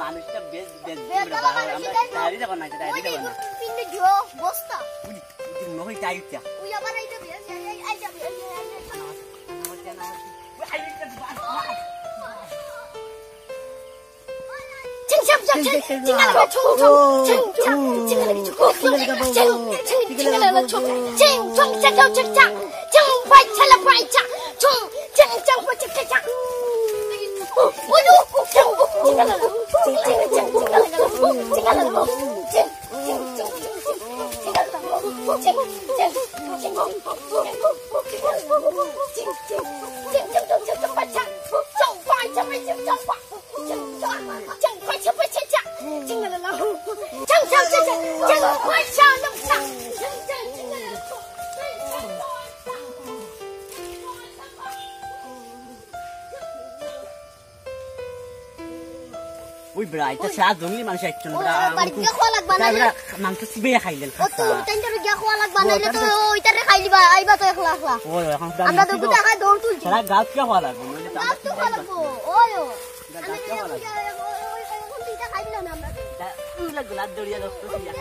মানুষটা বেশ বেশ আমরা তাড়ি যাব না তাড়ি যাব না পিনে দিও বস্তা তুই নই টাইটা ওই আবার আইতে বেশ আই যাবে ওই বড় এটা সাত জঙ্গলি মানুষ একজন বড় বাড়িতে খাওয়া লাগবা না বড় মাংস সিবে খাইলেন ও তো তাইনটারে গিয়া খাওয়া লাগবা নাইলে তো ওইটারে খাইলিবা আইবা তো একলা একলা ও এখন আমরা তো গুটা খাই দৌড় তুলছি সারা গাছ কে খাওয়া লাগবে নইলে তো গাছ তো খাওয়া লাগবো ওই ও গাছ কে খাওয়া লাগবে এখন তিনটা খাইলো না আমরা তুই লাগলা দড়িয়া দস্ত দিয়া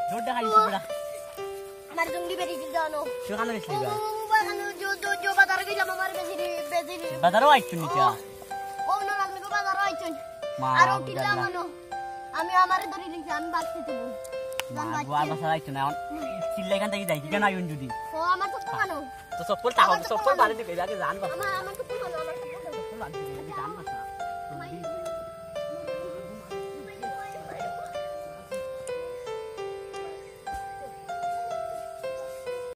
Jodoh kali sebelah. Amar jungli beri jano. Siapa yang sih gak? Jo bazar ke jama mar bezini. Bazar awak cuni kya? Oh no lagni ko bazar awak cuni. Aro tilla mano. Ami amar dori lingse ami bakti tubu. Gua bazar awak cuni. Tilla kan tadi dah. Kita na yun judi. Oh amar tuh mano. To sopol tahu. Sopol balik ni kaya ke zan ba. Amar tuh mano. Amar tuh mano.